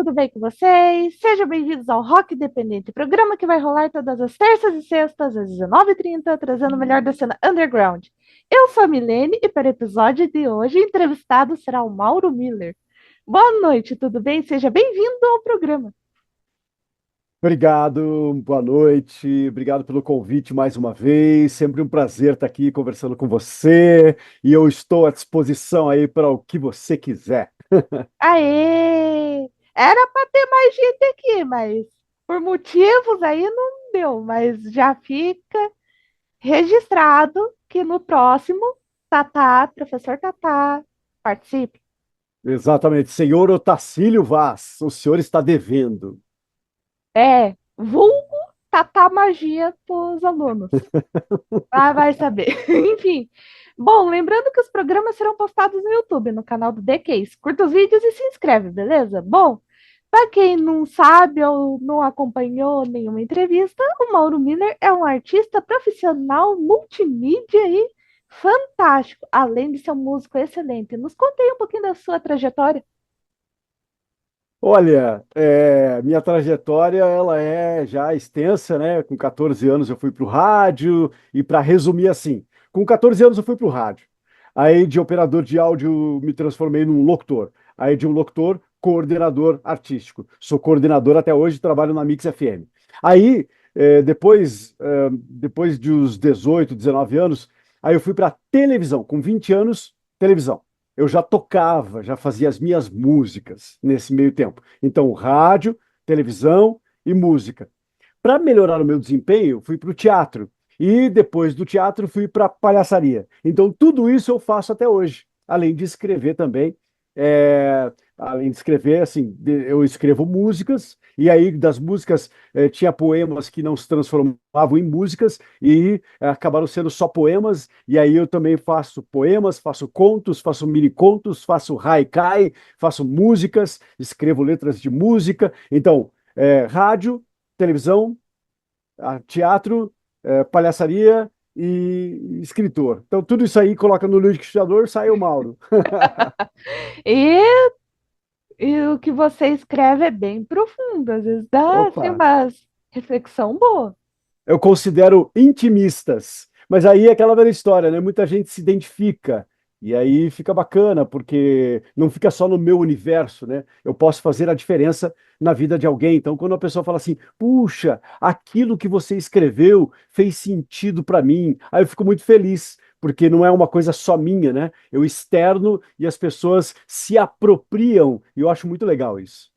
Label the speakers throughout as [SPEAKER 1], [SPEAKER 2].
[SPEAKER 1] tudo bem com vocês? Sejam bem-vindos ao Rock Independente, programa que vai rolar todas as terças e sextas às 19h30, trazendo o melhor da cena underground. Eu sou a Milene e para o episódio de hoje, o entrevistado será o Mauro Miller. Boa noite, tudo bem? Seja bem-vindo ao programa.
[SPEAKER 2] Obrigado, boa noite, obrigado pelo convite mais uma vez. Sempre um prazer estar aqui conversando com você e eu estou à disposição aí para o que você quiser.
[SPEAKER 1] Aê! Era para ter mais gente aqui, mas por motivos aí não deu, mas já fica registrado que no próximo, professor Tatá, participe.
[SPEAKER 2] Exatamente, senhor Otacílio Vaz, o senhor está devendo.
[SPEAKER 1] Vulgo Tatá Magia para os alunos. Ah, vai saber. Enfim. Bom, lembrando que os programas serão postados no YouTube, no canal do The Case. Curta os vídeos e se inscreve, beleza? Bom, para quem não sabe ou não acompanhou nenhuma entrevista, o Mauro Miller é um artista profissional multimídia e fantástico, além de ser um músico excelente. Nos conte aí um pouquinho da sua trajetória.
[SPEAKER 2] Olha, minha trajetória ela é já extensa, né? Com 14 anos eu fui para o rádio e para resumir assim, com 14 anos eu fui para o rádio. Aí de operador de áudio me transformei num locutor. Aí de um locutor, coordenador artístico. Sou coordenador até hoje, trabalho na Mix FM. Aí depois dos 18, 19 anos, aí eu fui para televisão. Com 20 anos, televisão eu já tocava, já fazia as minhas músicas nesse meio tempo. Então, rádio, televisão e música. Para melhorar o meu desempenho, fui para o teatro. E depois do teatro, fui para a palhaçaria. Então, tudo isso eu faço até hoje. Além de escrever também. Além de escrever, assim, eu escrevo músicas. E aí, das músicas, tinha poemas que não se transformavam em músicas e acabaram sendo só poemas. E aí, eu também faço poemas, faço contos, faço mini contos, faço haikai, faço músicas, escrevo letras de música. Então, rádio, televisão, teatro, palhaçaria e escritor. Então, tudo isso aí coloca no liquidificador, sai o Mauro.
[SPEAKER 1] E, e o que você escreve é bem profundo, às vezes dá assim,
[SPEAKER 2] Opa!
[SPEAKER 1] uma reflexão boa.
[SPEAKER 2] Eu considero intimistas. Mas aí é aquela velha história, né? Muita gente se identifica. E aí fica bacana, porque não fica só no meu universo, né? Eu posso fazer a diferença na vida de alguém. Então, quando a pessoa fala assim, puxa, aquilo que você escreveu fez sentido para mim, aí eu fico muito feliz, porque não é uma coisa só minha, né? Eu externo e as pessoas se apropriam, e eu acho muito legal isso.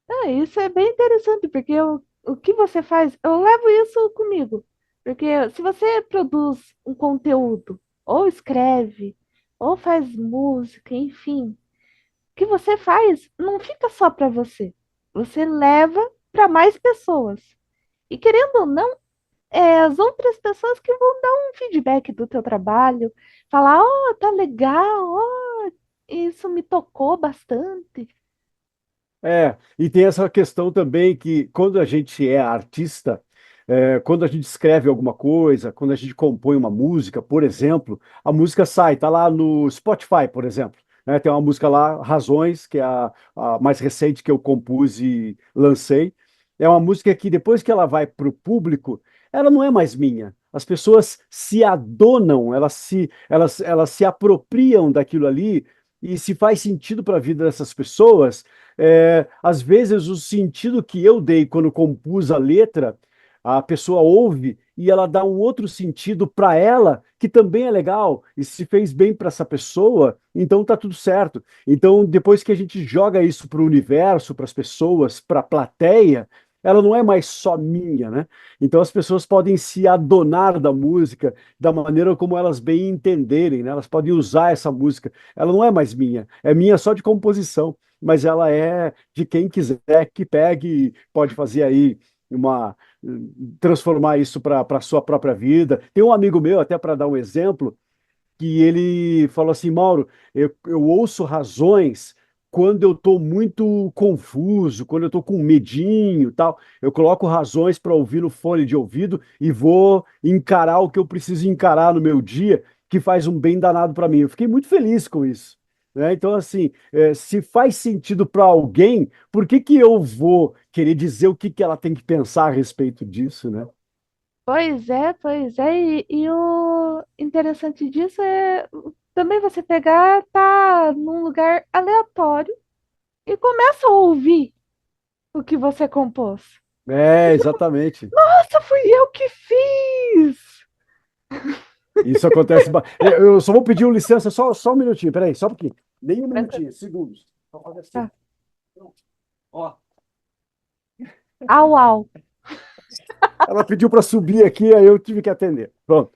[SPEAKER 1] Ah, isso é bem interessante, porque o que você faz, eu levo isso comigo. Porque se você produz um conteúdo, ou escreve, ou faz música, enfim, o que você faz não fica só para você. Você leva para mais pessoas. E querendo ou não, é as outras pessoas que vão dar um feedback do teu trabalho, falar, oh, tá legal, oh, isso me tocou bastante.
[SPEAKER 2] E tem essa questão também que quando a gente é artista, quando a gente escreve alguma coisa, quando a gente compõe uma música, por exemplo, a música sai, tá lá no Spotify, por exemplo, né? Tem uma música lá, Razões, que é a mais recente que eu compus e lancei. É uma música que depois que ela vai para o público, ela não é mais minha. As pessoas se adonam, elas se apropriam daquilo ali, e se faz sentido para a vida dessas pessoas, às vezes o sentido que eu dei quando compus a letra, a pessoa ouve e ela dá um outro sentido para ela, que também é legal, e se fez bem para essa pessoa, então tá tudo certo. Então, depois que a gente joga isso para o universo, para as pessoas, para a plateia, ela não é mais só minha, né? Então as pessoas podem se adonar da música da maneira como elas bem entenderem, né? Elas podem usar essa música. Ela não é mais minha, é minha só de composição, mas ela é de quem quiser que pegue e pode fazer aí uma transformar isso para a sua própria vida. Tem um amigo meu, até para dar um exemplo, que ele falou assim, Mauro, eu ouço razões quando eu estou muito confuso, quando eu estou com medinho, tal. Eu coloco razões para ouvir no fone de ouvido e vou encarar o que eu preciso encarar no meu dia, que faz um bem danado para mim. Eu fiquei muito feliz com isso. né? Então, assim, se faz sentido para alguém, por que que eu vou querer dizer o que que ela tem que pensar a respeito disso, né?
[SPEAKER 1] Pois é. E o interessante disso é também você pegar, tá num lugar aleatório e começa a ouvir o que você compôs.
[SPEAKER 2] É, exatamente.
[SPEAKER 1] Nossa, fui eu que fiz!
[SPEAKER 2] Isso acontece. Eu só vou pedir licença, só um minutinho, peraí, só um pouquinho. Nem um
[SPEAKER 1] Tranquilo.
[SPEAKER 2] minutinho, segundos. Só fazer assim.
[SPEAKER 1] Tá.
[SPEAKER 2] Pronto. Ó,
[SPEAKER 1] Au, au.
[SPEAKER 2] ela pediu para subir aqui, aí eu tive que atender. Pronto.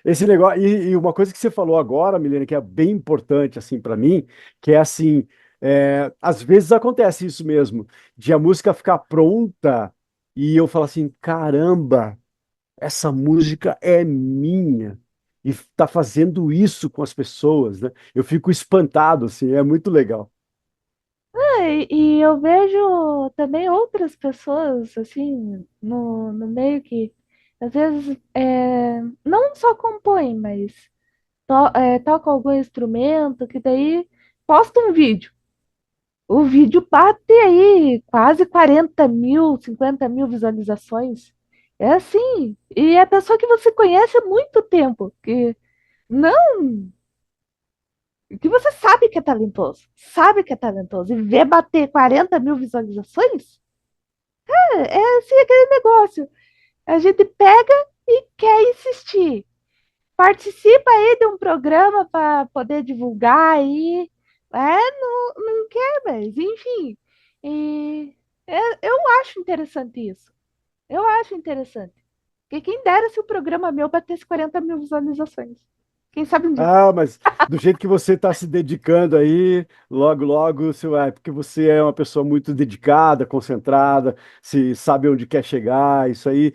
[SPEAKER 2] Esse negócio e uma coisa que você falou agora, Milena, que é bem importante assim para mim, que é assim, às vezes acontece isso mesmo, de a música ficar pronta e eu falar assim, caramba, essa música é minha e está fazendo isso com as pessoas, né? Eu fico espantado, assim, é muito legal.
[SPEAKER 1] E eu vejo também outras pessoas, assim, no meio que, às vezes, não só compõem, mas tocam algum instrumento, que daí posta um vídeo. O vídeo bate aí quase 40 mil, 50 mil visualizações. É assim. E é pessoa que você conhece há muito tempo, não, que você sabe que é talentoso, e vê bater 40 mil visualizações, é assim aquele negócio. A gente pega e quer insistir. Participa aí de um programa para poder divulgar aí. Não quer, mas enfim. E eu acho interessante isso. Eu acho interessante. Porque quem dera se o programa meu batesse 40 mil visualizações. Quem sabe um dia.
[SPEAKER 2] Ah, mas do jeito que você está se dedicando aí, logo, logo, você vai, porque você é uma pessoa muito dedicada, concentrada, se sabe onde quer chegar, isso aí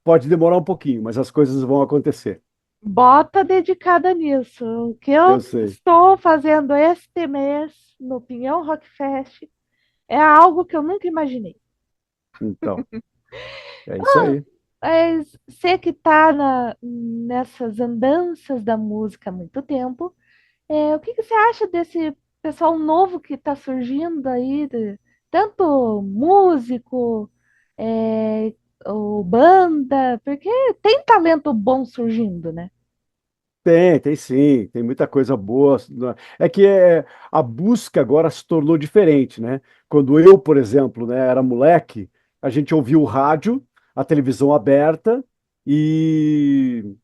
[SPEAKER 2] pode demorar um pouquinho, mas as coisas vão acontecer.
[SPEAKER 1] Bota dedicada nisso. O que eu
[SPEAKER 2] Eu sei.
[SPEAKER 1] estou fazendo este mês no Pinhão Rock Fest é algo que eu nunca imaginei.
[SPEAKER 2] Então, é isso aí.
[SPEAKER 1] Mas você que está nessas andanças da música há muito tempo, o que que você acha desse pessoal novo que está surgindo aí, tanto músico, é, ou banda, porque tem talento bom surgindo, né?
[SPEAKER 2] Tem sim, tem muita coisa boa. É que a busca agora se tornou diferente, né? Quando eu, por exemplo, né, era moleque, a gente ouvia o rádio, a televisão aberta e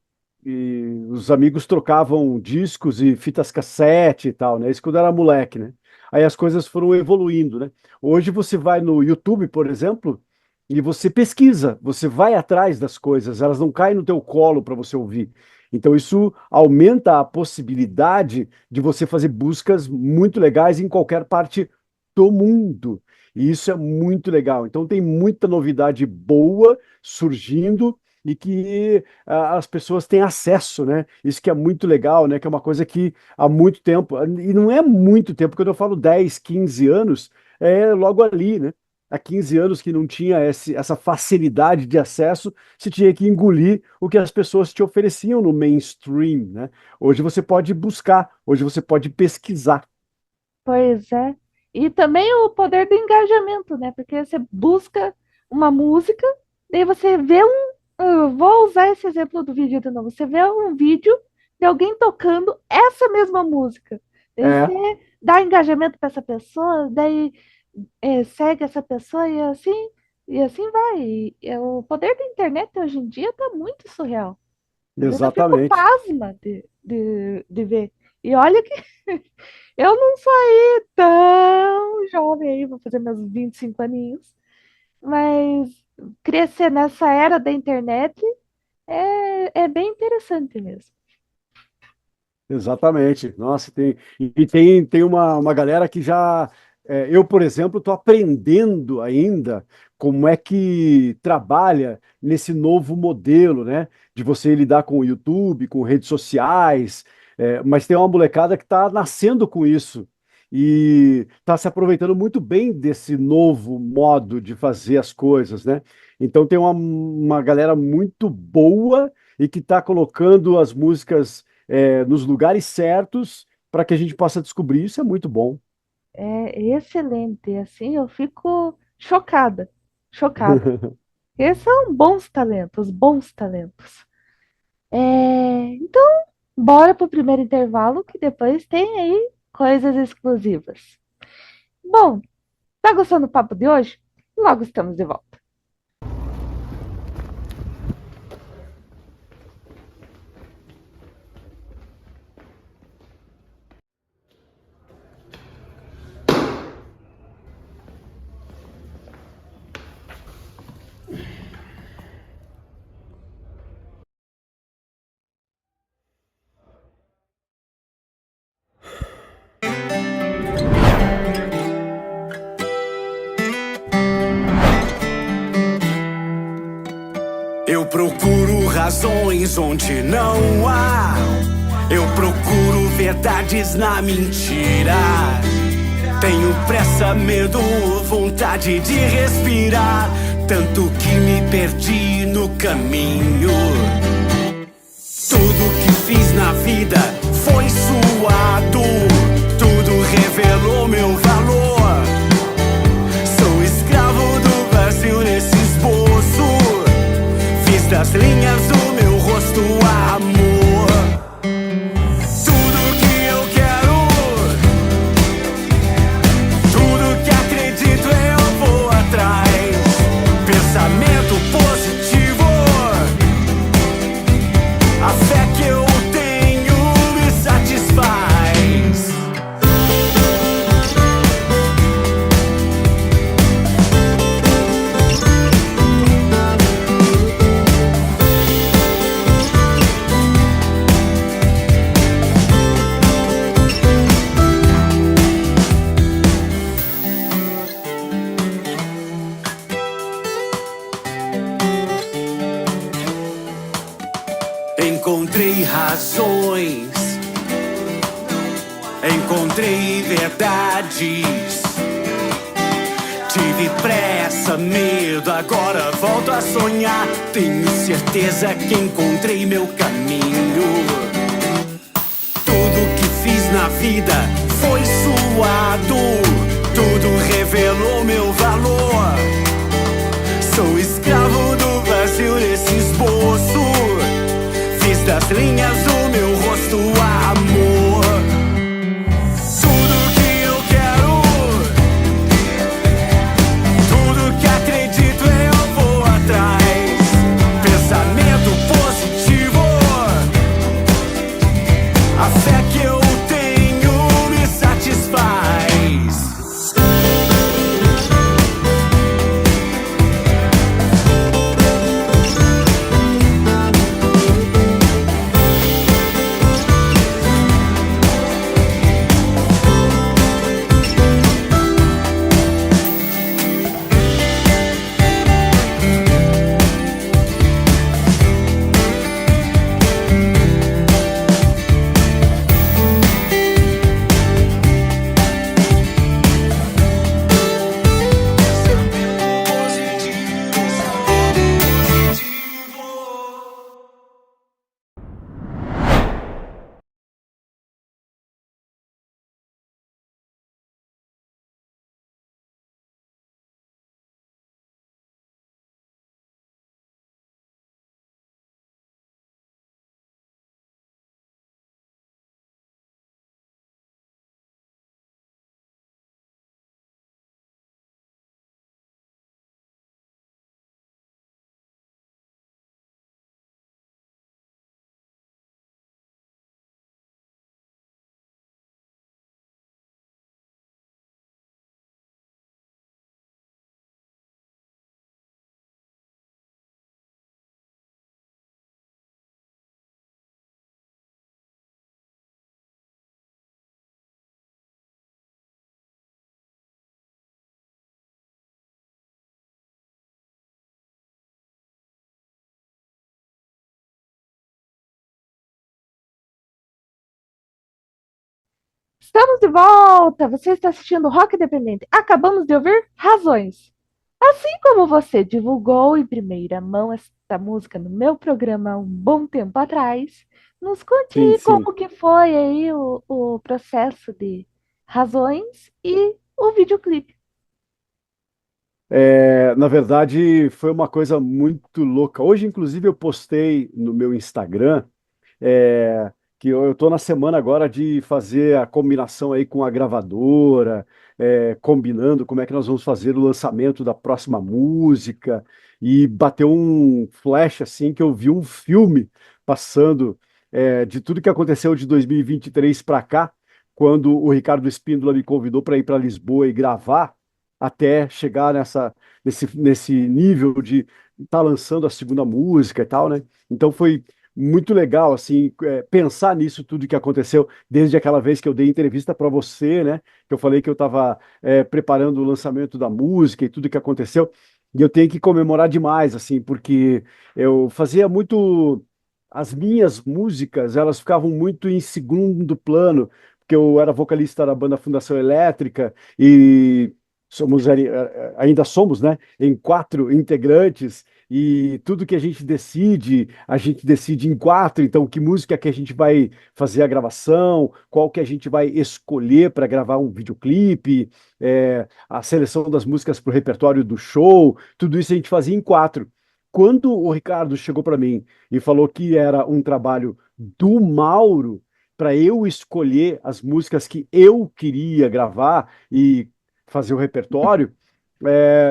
[SPEAKER 2] os amigos trocavam discos e fitas cassete e tal, né? Isso quando era moleque, né? Aí as coisas foram evoluindo, né? Hoje você vai no YouTube, por exemplo, e você pesquisa, você vai atrás das coisas, elas não caem no teu colo para você ouvir. Então isso aumenta a possibilidade de você fazer buscas muito legais em qualquer parte do mundo. E isso é muito legal. Então tem muita novidade boa surgindo e que as pessoas têm acesso, né? Isso que é muito legal, né? Que é uma coisa que há muito tempo, e não é muito tempo, quando eu falo 10, 15 anos, é logo ali, né? Há 15 anos que não tinha essa facilidade de acesso, se tinha que engolir o que as pessoas te ofereciam no mainstream, né? Hoje você pode buscar, hoje você pode pesquisar.
[SPEAKER 1] Pois é. E também o poder do engajamento, né? Porque você busca uma música, daí você vê um. Eu vou usar esse exemplo do vídeo de novo. Você vê um vídeo de alguém tocando essa mesma música. Daí
[SPEAKER 2] É,
[SPEAKER 1] você dá engajamento para essa pessoa, daí segue essa pessoa e assim vai. O poder da internet hoje em dia tá muito surreal. Às vezes eu fico
[SPEAKER 2] exatamente.
[SPEAKER 1] pasma de ver. E olha que eu não saí tão jovem aí, vou fazer meus 25 aninhos, mas crescer nessa era da internet é bem interessante mesmo.
[SPEAKER 2] Exatamente. Nossa, tem uma galera que já. Eu, por exemplo, estou aprendendo ainda como é que trabalha nesse novo modelo, né? De você lidar com o YouTube, com redes sociais, mas tem uma molecada que está nascendo com isso e está se aproveitando muito bem desse novo modo de fazer as coisas, né? Então tem uma galera muito boa e que está colocando as músicas nos lugares certos para que a gente possa descobrir. Isso é muito bom.
[SPEAKER 1] É excelente. Assim, eu fico chocada, chocada. Esses são bons talentos, bons talentos. Então, bora pro primeiro intervalo, que depois tem aí coisas exclusivas. Bom, tá gostando do papo de hoje? Logo estamos de volta.
[SPEAKER 3] Eu procuro razões onde não há. Eu procuro verdades na mentira. Tenho pressa, medo, vontade de respirar. Tanto que me perdi no caminho. Tudo que fiz na vida foi suado. Tudo revelou meu valor. Sou escravo do vazio nesse esboço. Fiz das linhas do meu rosto amor. Tudo que eu quero, tudo que acredito eu vou atrás. Pensamento positivo, a fé que eu tenho me satisfaz. Encontrei razões, encontrei verdades. Tive pressa, medo, agora volto a sonhar. Tenho certeza que encontrei meu caminho. Tudo que fiz na vida foi suado. Tudo revelou meu valor. Sou escravo do vazio nesse esboço. Fiz das linhas do meu rosto amor. Tudo que eu quero, tudo que acredito eu vou atrás. Pensamento positivo, a fé que eu tenho me satisfaz.
[SPEAKER 1] Estamos de volta! Você está assistindo Rock Independente. Acabamos de ouvir Razões. Assim como você divulgou em primeira mão da música no meu programa há um bom tempo atrás. Nos conte
[SPEAKER 2] Sim,
[SPEAKER 1] aí
[SPEAKER 2] sim.
[SPEAKER 1] como que foi aí o processo de Razões e o videoclipe.
[SPEAKER 2] Na verdade, foi uma coisa muito louca. Hoje, inclusive, eu postei no meu Instagram que eu estou na semana agora de fazer a combinação aí com a gravadora, combinando como é que nós vamos fazer o lançamento da próxima música. E bateu um flash assim que eu vi um filme passando de tudo que aconteceu de 2023 para cá, quando o Ricardo Espíndola me convidou para ir para Lisboa e gravar, até chegar nesse nível de estar lançando a segunda música e tal, né? Então foi muito legal, assim, pensar nisso tudo que aconteceu desde aquela vez que eu dei entrevista para você, né? Que eu falei que eu estava preparando o lançamento da música e tudo que aconteceu. E eu tenho que comemorar demais, assim, porque eu fazia muito. As minhas músicas, elas ficavam muito em segundo plano, porque eu era vocalista da banda Fundação Elétrica e ainda somos, né, em 4 integrantes, e tudo que a gente decide em 4. Então, que música que a gente vai fazer a gravação, qual que a gente vai escolher para gravar um videoclipe, a seleção das músicas para o repertório do show, tudo isso a gente fazia em 4. Quando o Ricardo chegou para mim e falou que era um trabalho do Mauro para eu escolher as músicas que eu queria gravar e fazer o repertório,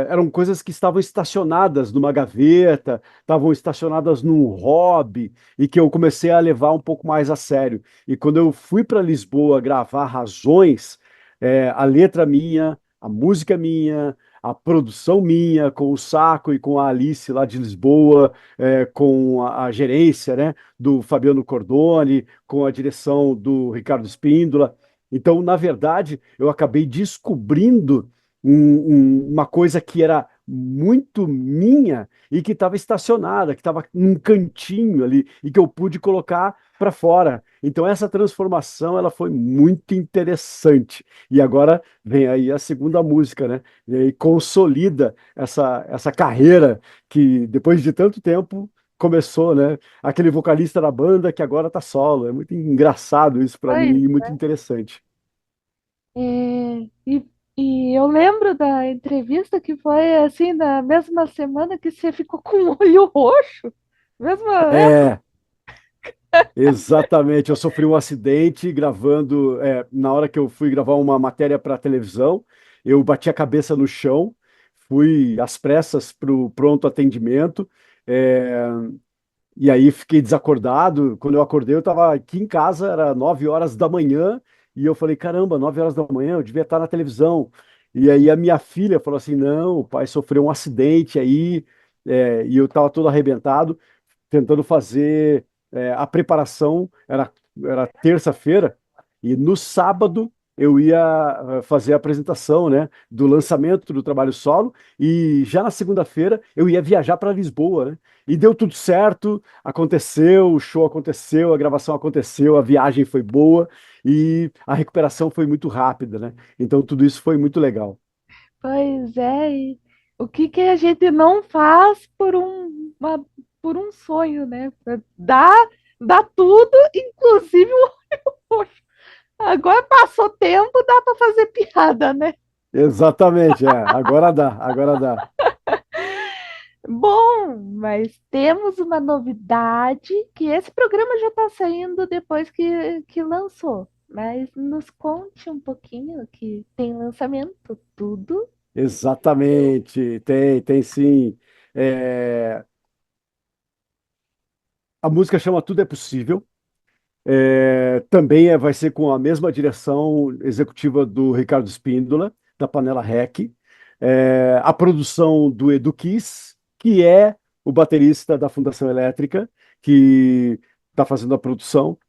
[SPEAKER 2] eram coisas que estavam estacionadas numa gaveta, estavam estacionadas num hobby, e que eu comecei a levar um pouco mais a sério. E quando eu fui para Lisboa gravar Razões, a letra minha, a música minha, a produção minha, com o Saco e com a Alice lá de Lisboa, com a gerência, né, do Fabiano Cordoni, com a direção do Ricardo Espíndola. Então, na verdade, eu acabei descobrindo uma coisa que era muito minha e que estava estacionada, que estava num cantinho ali e que eu pude colocar para fora. Então essa transformação ela foi muito interessante. E agora vem aí a segunda música, né? E aí consolida essa carreira que depois de tanto tempo começou, né? Aquele vocalista da banda que agora tá solo. É muito engraçado isso para mim
[SPEAKER 1] Pois
[SPEAKER 2] e muito interessante.
[SPEAKER 1] é, e eu lembro da entrevista que foi assim, na mesma semana que você ficou com o olho roxo. Mesma época.
[SPEAKER 2] É, exatamente, eu sofri um acidente gravando, na hora que eu fui gravar uma matéria para televisão, eu bati a cabeça no chão, fui às pressas para o pronto atendimento, é, e aí fiquei desacordado. Quando eu acordei, eu estava aqui em casa, era 9 horas da manhã, e eu falei, caramba, 9 horas da manhã, eu devia estar na televisão. E aí a minha filha falou assim, não, o pai sofreu um acidente aí, e eu estava todo arrebentado tentando fazer a preparação, era terça-feira, e no sábado eu ia fazer a apresentação, né, do lançamento do trabalho solo, e já na segunda-feira eu ia viajar para Lisboa, né? E deu tudo certo, aconteceu, o show aconteceu, a gravação aconteceu, a viagem foi boa e a recuperação foi muito rápida, né? Então tudo isso foi muito legal.
[SPEAKER 1] Pois é, e o que que a gente não faz por um sonho, né? Dá, dá tudo, inclusive o roxo. Agora passou tempo, dá para fazer piada, né?
[SPEAKER 2] Exatamente, agora dá, agora dá.
[SPEAKER 1] Bom, mas temos uma novidade que esse programa já está saindo depois que lançou. Mas nos conte um pouquinho que tem lançamento, tudo.
[SPEAKER 2] Exatamente, tem sim. É, a música chama Tudo é Possível. Também vai ser com a mesma direção executiva do Ricardo Espíndola, da Panela Rec. A produção do Edu Kiss, que é o baterista da Fundação Elétrica, que está fazendo a produção.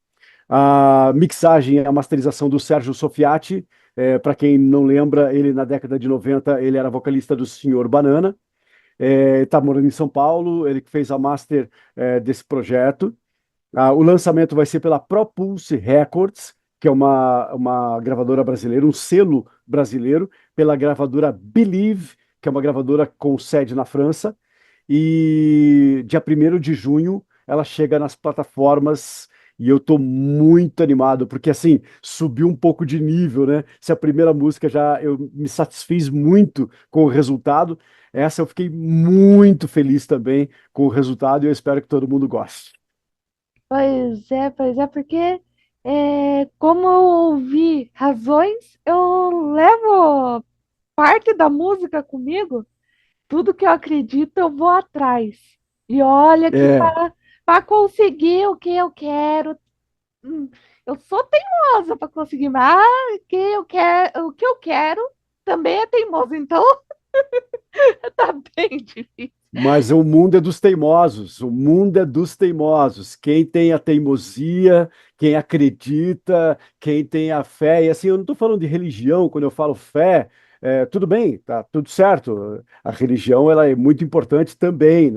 [SPEAKER 2] A mixagem e a masterização do Sérgio Sofiati. Para quem não lembra, ele na década de 90 ele era vocalista do Senhor Banana. Está morando em São Paulo, ele que fez a master desse projeto. O lançamento vai ser pela Propulse Records, que é uma gravadora brasileira, um selo brasileiro, pela gravadora Believe, que é uma gravadora com sede na França, e dia 1º de junho ela chega nas plataformas e eu tô muito animado, porque assim, subiu um pouco de nível, né? Se a primeira música já eu me satisfiz muito com o resultado, essa eu fiquei muito feliz também com o resultado e eu espero que todo mundo goste.
[SPEAKER 1] Pois é, porque como eu ouvi razões, eu levo parte da música comigo, tudo que eu acredito, eu vou atrás. E olha que
[SPEAKER 2] É,
[SPEAKER 1] para conseguir o que eu quero, hum, eu sou teimosa para conseguir, mas o que eu quero também é teimoso, então tá bem difícil.
[SPEAKER 2] mas o mundo é dos teimosos, o mundo é dos teimosos. Quem tem a teimosia, quem acredita, quem tem a fé. E assim, eu não estou falando de religião, quando eu falo fé, tudo bem, tá tudo certo. A religião ela é muito importante também.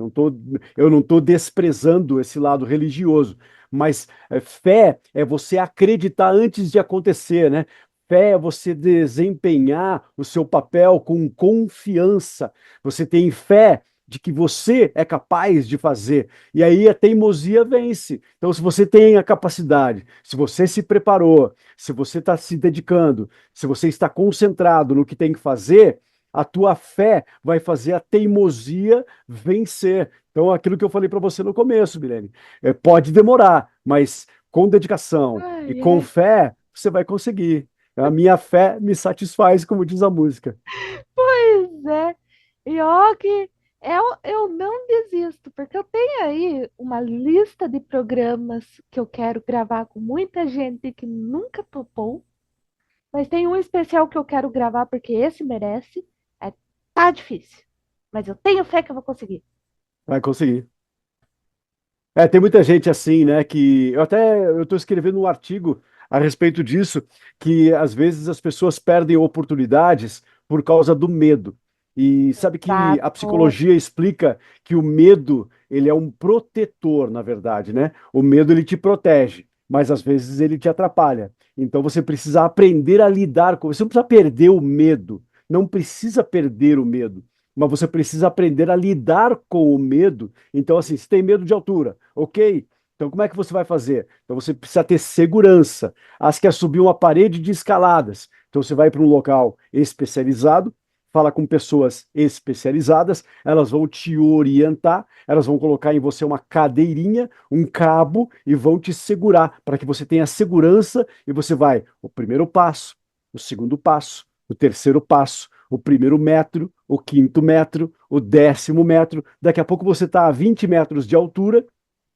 [SPEAKER 2] Eu não estou desprezando esse lado religioso. Mas fé é você acreditar antes de acontecer, né? Fé é você desempenhar o seu papel com confiança. Você tem fé de que você é capaz de fazer. E aí a teimosia vence. Então, se você tem a capacidade, se você se preparou, se você está se dedicando, se você está concentrado no que tem que fazer, a tua fé vai fazer a teimosia vencer. Então, aquilo que eu falei para você no começo, Milene, pode demorar, mas com dedicação e
[SPEAKER 1] Ai,
[SPEAKER 2] com
[SPEAKER 1] ai.
[SPEAKER 2] fé, você vai conseguir. A minha fé me satisfaz, como diz a música.
[SPEAKER 1] Pois é. E ó que eu não desisto, porque eu tenho aí uma lista de programas que eu quero gravar com muita gente que nunca topou, mas tem um especial que eu quero gravar porque esse merece. É, tá difícil, mas eu tenho fé que eu vou conseguir.
[SPEAKER 2] Vai conseguir. Tem muita gente assim, né, que eu estou escrevendo um artigo a respeito disso, que às vezes as pessoas perdem oportunidades por causa do medo. E sabe que a
[SPEAKER 1] Exato.
[SPEAKER 2] psicologia explica que o medo, ele é um protetor, na verdade, né? O medo ele te protege, mas às vezes ele te atrapalha. Então você precisa aprender a lidar com, você não precisa perder o medo, não precisa perder o medo, mas você precisa aprender a lidar com o medo. Então, assim, se tem medo de altura, ok? Então, como é que você vai fazer? Então, você precisa ter segurança. As quer subir uma parede de escaladas. Então, você vai para um local especializado, fala com pessoas especializadas, elas vão te orientar, elas vão colocar em você uma cadeirinha, um cabo e vão te segurar para que você tenha segurança e você vai o primeiro passo, o segundo passo, o terceiro passo, o primeiro metro, o quinto metro, o 10º metro. Daqui a pouco você está a 20 metros de altura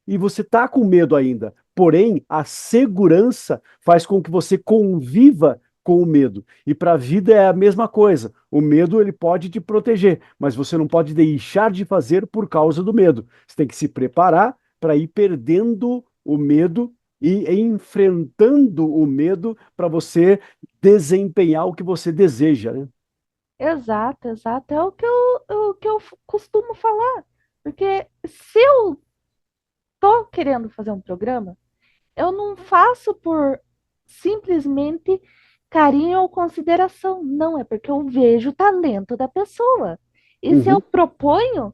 [SPEAKER 2] e você está com medo ainda. Porém, a segurança faz com que você conviva com o medo. E para a vida é a mesma coisa. O medo ele pode te proteger, mas você não pode deixar de fazer por causa do medo. Você tem que se preparar para ir perdendo o medo e enfrentando o medo para você desempenhar o que você deseja, né?
[SPEAKER 1] Exato, exato. É o que eu costumo falar. Porque se eu tô querendo fazer um programa, eu não faço por simplesmente carinho ou consideração. Não, é porque eu vejo o talento da pessoa. E se eu
[SPEAKER 2] Uhum.
[SPEAKER 1] proponho,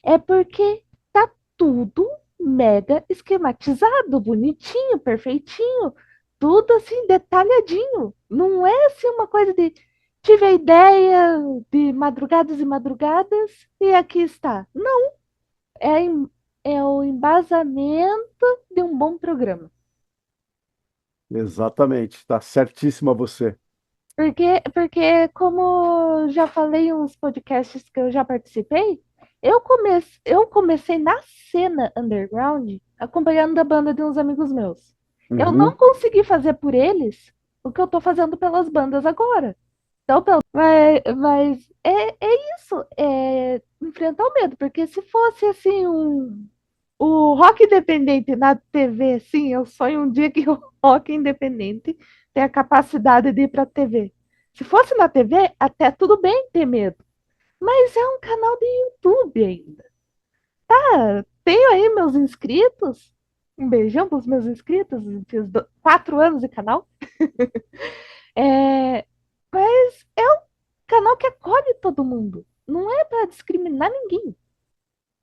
[SPEAKER 1] é porque tá tudo mega esquematizado, bonitinho, perfeitinho, tudo assim detalhadinho. Não é assim uma coisa de tive a ideia de madrugadas e madrugadas e aqui está. Não, é, é o embasamento de um bom programa.
[SPEAKER 2] Exatamente, está certíssima você.
[SPEAKER 1] Porque, como já falei em uns podcasts que eu já participei, eu comecei na cena underground acompanhando a banda de uns amigos meus. Eu não
[SPEAKER 2] Uhum.
[SPEAKER 1] consegui fazer por eles o que eu tô fazendo pelas bandas agora. Então, mas é isso, é enfrentar o medo, porque se fosse assim o rock independente na TV, sim, eu sonho um dia que o rock independente tenha a capacidade de ir para a TV. Se fosse na TV, até tudo bem ter medo, mas é um canal de YouTube ainda. Ah, tenho aí meus inscritos, um beijão para os meus inscritos, fiz 4 anos de canal. É, mas é um canal que acolhe todo mundo, não é para discriminar ninguém.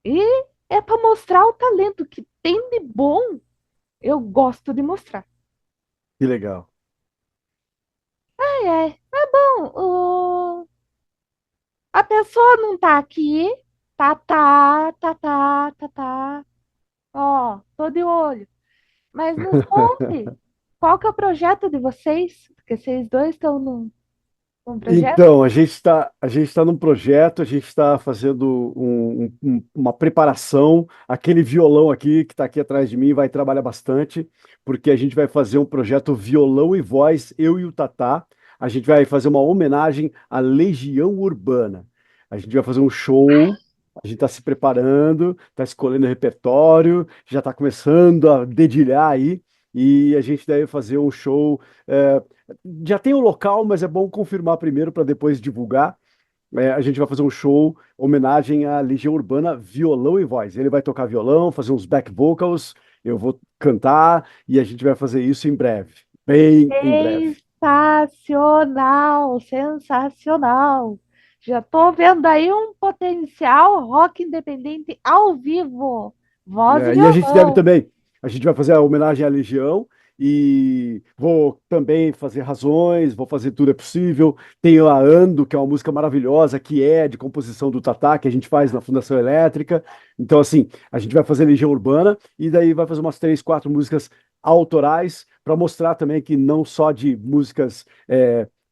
[SPEAKER 1] E é para mostrar o talento que tem de bom, eu gosto de mostrar.
[SPEAKER 2] Que legal.
[SPEAKER 1] É bom, a pessoa não tá aqui, tá, ó, tô de olho. Mas nos conte, qual que é o projeto de vocês? Porque vocês dois estão num projeto?
[SPEAKER 2] Então, a gente tá num projeto, a gente está fazendo uma preparação. Aquele violão aqui que está aqui atrás de mim vai trabalhar bastante, porque a gente vai fazer um projeto violão e voz, eu e o Tatá. A gente vai fazer uma homenagem à Legião Urbana. A gente vai fazer um show, a gente está se preparando, está escolhendo o repertório, já está começando a dedilhar aí, e a gente deve fazer um show. eh, já tem o local, mas é bom confirmar primeiro para depois divulgar. A gente vai fazer um show homenagem à Legião Urbana, violão e voz. Ele vai tocar violão, fazer uns back vocals, eu vou cantar e a gente vai fazer isso em breve, bem em breve.
[SPEAKER 1] Sensacional, sensacional. Já tô vendo aí um potencial rock independente ao vivo. Voz e
[SPEAKER 2] E a gente deve
[SPEAKER 1] violão.
[SPEAKER 2] também, a gente vai fazer a homenagem à Legião e vou também fazer Razões, vou fazer Tudo é Possível. Tenho a Ando, que é uma música maravilhosa, que é de composição do Tatá, que a gente faz na Fundação Elétrica. Então, assim, a gente vai fazer Legião Urbana e daí vai fazer umas três, quatro músicas autorais para mostrar também que não só de músicas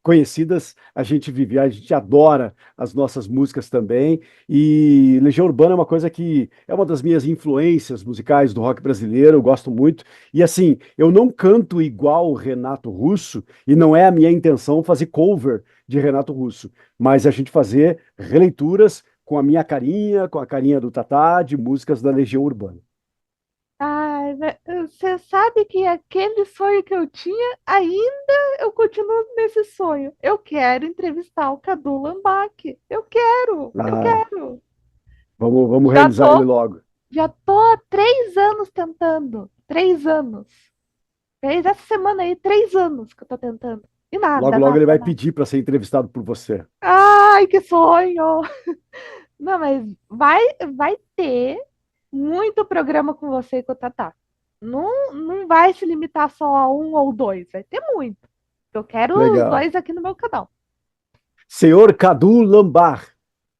[SPEAKER 2] conhecidas a gente vive, a gente adora as nossas músicas também. E Legião Urbana é uma coisa que é uma das minhas influências musicais do rock brasileiro, eu gosto muito. E assim, eu não canto igual o Renato Russo, e não é a minha intenção fazer cover de Renato Russo, mas a gente fazer releituras com a minha carinha, com a carinha do Tatá, de músicas da Legião Urbana.
[SPEAKER 1] Ai, você sabe que aquele sonho que eu tinha, ainda eu continuo nesse sonho. Eu quero entrevistar o Cadu Lambach. Eu
[SPEAKER 2] Ah,
[SPEAKER 1] quero.
[SPEAKER 2] vamos
[SPEAKER 1] Já
[SPEAKER 2] realizar ele
[SPEAKER 1] tô,
[SPEAKER 2] logo.
[SPEAKER 1] já tô há 3 anos tentando. 3 anos. Fez essa semana aí, 3 anos que eu tô tentando. E
[SPEAKER 2] Logo,
[SPEAKER 1] nada,
[SPEAKER 2] logo
[SPEAKER 1] nada,
[SPEAKER 2] ele vai
[SPEAKER 1] nada.
[SPEAKER 2] pedir para ser entrevistado por você.
[SPEAKER 1] Ai, que sonho! Não, mas vai ter muito programa com você e com o Tatá. Não vai se limitar só a um ou dois, vai ter muito. Eu quero os
[SPEAKER 2] Legal.
[SPEAKER 1] dois aqui no meu canal.
[SPEAKER 2] Senhor Cadu Lambar,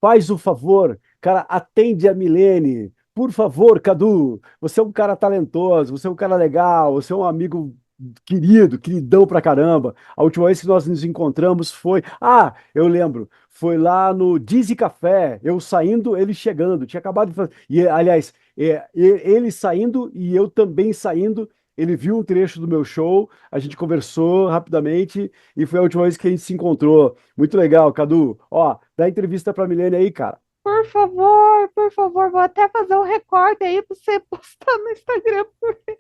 [SPEAKER 2] faz o favor, cara, atende a Milene. Por favor, Cadu, você é um cara talentoso, você é um cara legal, você é um amigo querido, queridão pra caramba. A última vez que nós nos encontramos foi. Ah, eu lembro, foi lá no Dizzy Café, eu saindo, ele chegando. Tinha acabado de fazer. E, aliás, ele saindo e eu também saindo. Ele viu um trecho do meu show, a gente conversou rapidamente e foi a última vez que a gente se encontrou. Muito legal, Cadu. Ó, dá entrevista pra Milene aí, cara.
[SPEAKER 1] Por favor, vou até fazer um recorte aí pra você postar no Instagram, porque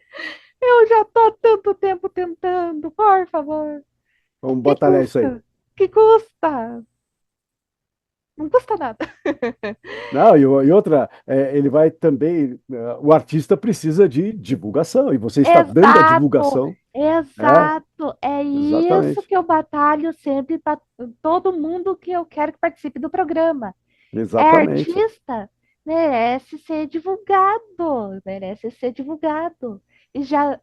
[SPEAKER 1] eu já tô há tanto tempo tentando, por favor.
[SPEAKER 2] Vamos
[SPEAKER 1] Que
[SPEAKER 2] batalhar isso aí.
[SPEAKER 1] custa? Que custa? Não custa nada.
[SPEAKER 2] Não, e outra, ele vai também. O artista precisa de divulgação, e você está dando a
[SPEAKER 1] Exato,
[SPEAKER 2] divulgação. É,
[SPEAKER 1] exato. É isso
[SPEAKER 2] exatamente.
[SPEAKER 1] que eu batalho sempre para todo mundo que eu quero que participe do programa. É
[SPEAKER 2] Exatamente.
[SPEAKER 1] artista, merece ser divulgado, merece ser divulgado. E já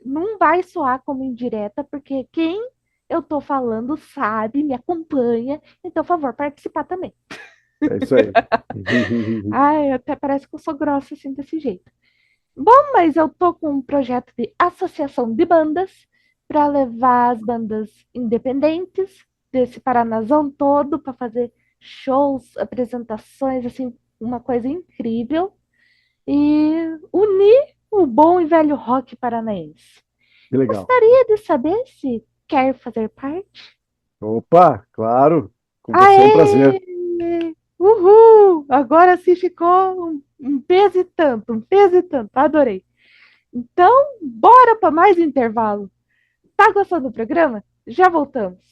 [SPEAKER 1] não vai soar como indireta, porque quem eu tô falando sabe, me acompanha, então, por favor, participar também.
[SPEAKER 2] É isso aí.
[SPEAKER 1] Ai, até parece que eu sou grossa assim desse jeito. Bom, mas eu tô com um projeto de associação de bandas para levar as bandas independentes desse Paranazão todo para fazer shows, apresentações, assim, uma coisa incrível e unir o bom e velho rock paranaense.
[SPEAKER 2] Que legal.
[SPEAKER 1] Gostaria de saber se quer fazer parte?
[SPEAKER 2] Opa, claro, com você é um prazer.
[SPEAKER 1] Aê! Uhul! Agora sim ficou um peso e tanto, um peso e tanto. Adorei. Então, bora para mais intervalo. Tá gostando do programa? Já voltamos.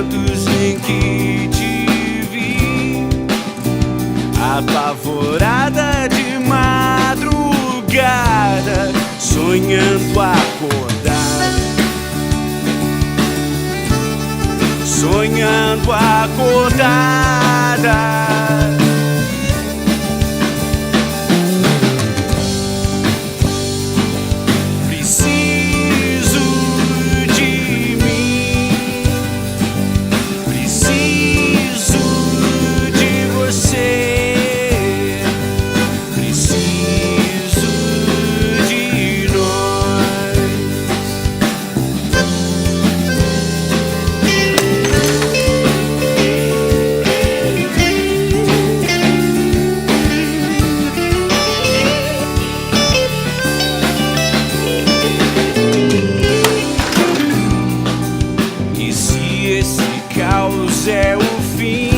[SPEAKER 3] momentos em que te vi, apavorada de madrugada, sonhando acordar, sonhando acordada. É o fim,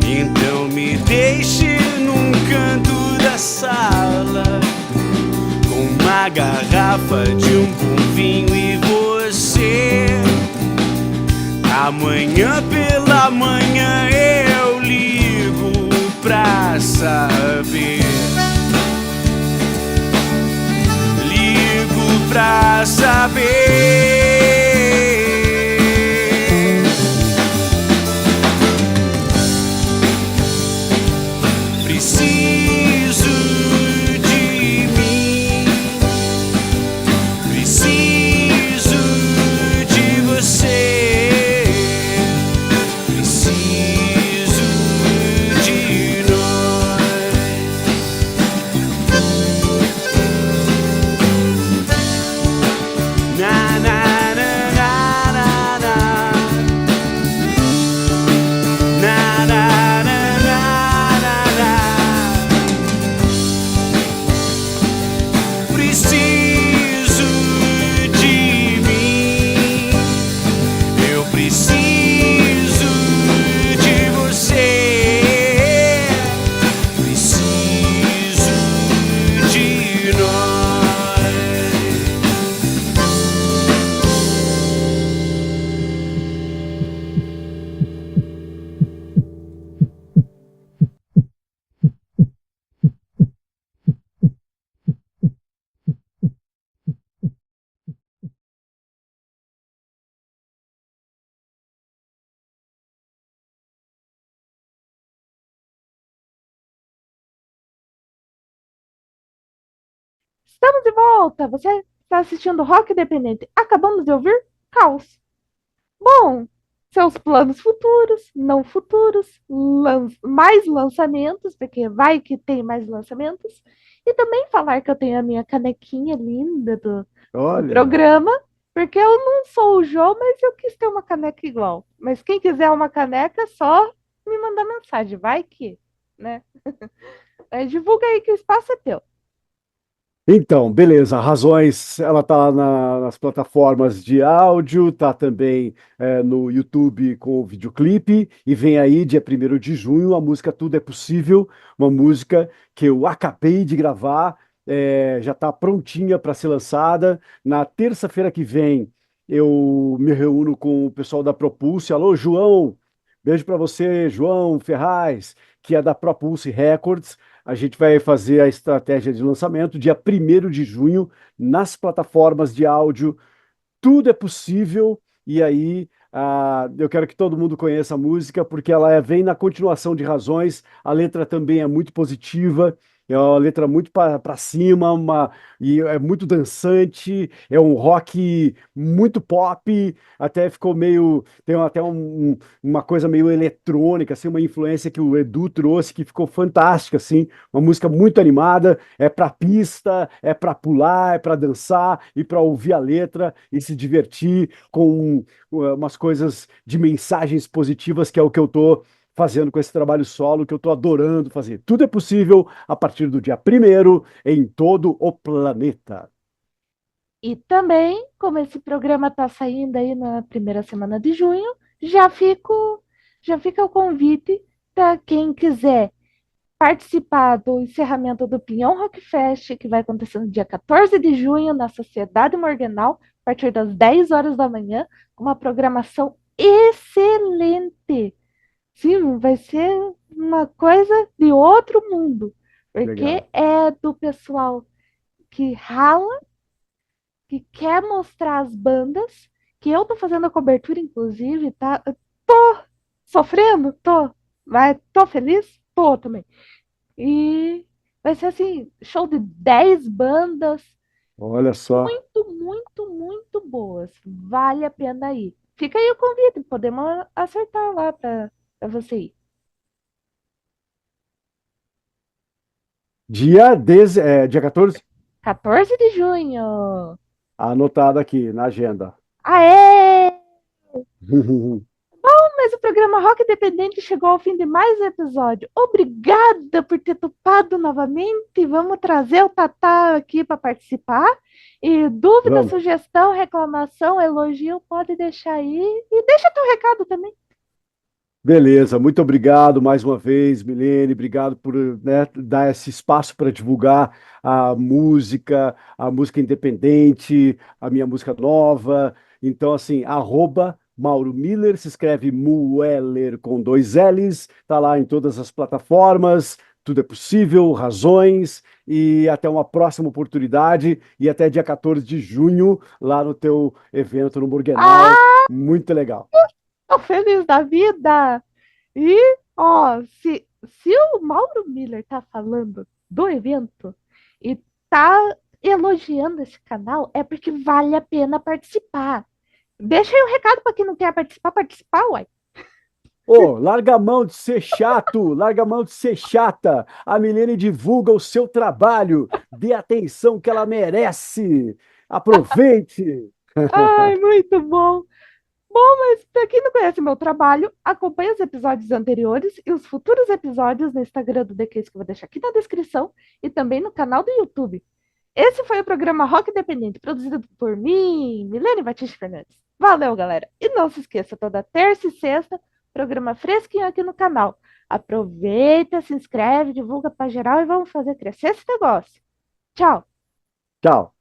[SPEAKER 3] então me deixe num canto da sala com uma garrafa de um bom vinho e você. Amanhã pela manhã eu ligo pra saber, ligo pra saber.
[SPEAKER 1] Estamos de volta! Você está assistindo Rock Independente. Acabamos de ouvir Caos. Bom, seus planos futuros, não futuros, mais lançamentos, porque vai que tem mais lançamentos. E também falar que eu tenho a minha canequinha linda do
[SPEAKER 2] Olha,
[SPEAKER 1] programa, porque eu não sou o João, mas eu quis ter uma caneca igual. Mas quem quiser uma caneca, é só me mandar mensagem, vai que, né? Divulga aí que o espaço é teu.
[SPEAKER 2] então, beleza. Razões, ela tá nas plataformas de áudio, tá também no YouTube com o videoclipe, e vem aí, dia 1º de junho, a música Tudo é Possível, uma música que eu acabei de gravar, já está prontinha para ser lançada. Na terça-feira que vem, eu me reúno com o pessoal da Propulse. Alô, João! Beijo para você, João Ferraz, que é da Propulse Records. A gente vai fazer a estratégia de lançamento dia 1º de junho nas plataformas de áudio. Tudo é possível. E aí, eu quero que todo mundo conheça a música, porque ela vem na continuação de Razões. A letra também é muito positiva. É uma letra muito para cima, e é muito dançante, é um rock muito pop, até ficou meio, tem até uma coisa meio eletrônica, assim, uma influência que o Edu trouxe que ficou fantástica, assim, uma música muito animada, é para pista, é para pular, é para dançar e para ouvir a letra e se divertir com umas coisas de mensagens positivas, que é o que eu tô fazendo com esse trabalho solo, que eu estou adorando fazer. Tudo é possível a partir do dia 1º em todo o planeta.
[SPEAKER 1] E também, como esse programa está saindo aí na primeira semana de junho, já fica o convite para quem quiser participar do encerramento do Pinhão Rock Fest, que vai acontecer no dia 14 de junho, na Sociedade Morganal, a partir das 10 horas da manhã, com uma programação excelente. Sim, vai ser uma coisa de outro mundo. Porque
[SPEAKER 2] Legal.
[SPEAKER 1] é do pessoal que rala, que quer mostrar as bandas, que eu tô fazendo a cobertura, inclusive, tá? Eu tô sofrendo? Tô. Mas tô feliz? Tô também. E vai ser assim, show de 10 bandas,
[SPEAKER 2] Olha só.
[SPEAKER 1] muito, muito, muito boas. Vale a pena ir. Fica aí o convite, podemos acertar lá pra você ir.
[SPEAKER 2] Dia 14,
[SPEAKER 1] 14 de junho.
[SPEAKER 2] anotado aqui na agenda.
[SPEAKER 1] Aê! Mas o programa Rock Independente chegou ao fim de mais um episódio. Obrigada por ter topado novamente. Vamos trazer o Tatá aqui para participar. E dúvida,
[SPEAKER 2] Vamos.
[SPEAKER 1] sugestão, reclamação, elogio, pode deixar aí. E deixa teu recado também.
[SPEAKER 2] Beleza, muito obrigado mais uma vez, Milene. Obrigado por, né, dar esse espaço para divulgar a música independente, a minha música nova. Então, assim, Mauro Miller, se escreve Mueller com dois L's, tá lá em todas as plataformas. Tudo é possível, razões, e até uma próxima oportunidade, e até dia 14 de junho, lá no teu evento no Burgenal.
[SPEAKER 1] Ah,
[SPEAKER 2] Muito legal.
[SPEAKER 1] tô feliz da vida! E, ó, se o Mauro Miller tá falando do evento e tá elogiando esse canal, é porque vale a pena participar. Deixa aí um recado para quem não quer participar, participar, uai.
[SPEAKER 2] Ô, larga a mão de ser chato, larga a mão de ser chata. A Milene divulga o seu trabalho, dê a atenção que ela merece. Aproveite.
[SPEAKER 1] Ai, muito bom. Bom, mas para quem não conhece meu trabalho, acompanhe os episódios anteriores e os futuros episódios no Instagram do The Case, que eu vou deixar aqui na descrição, e também no canal do YouTube. Esse foi o programa Rock Independente, produzido por mim, Milene Batista Fernandes. Valeu, galera! E não se esqueça, toda terça e sexta, programa fresquinho aqui no canal. Aproveita, se inscreve, divulga para geral e vamos fazer crescer esse negócio. Tchau!
[SPEAKER 2] Tchau.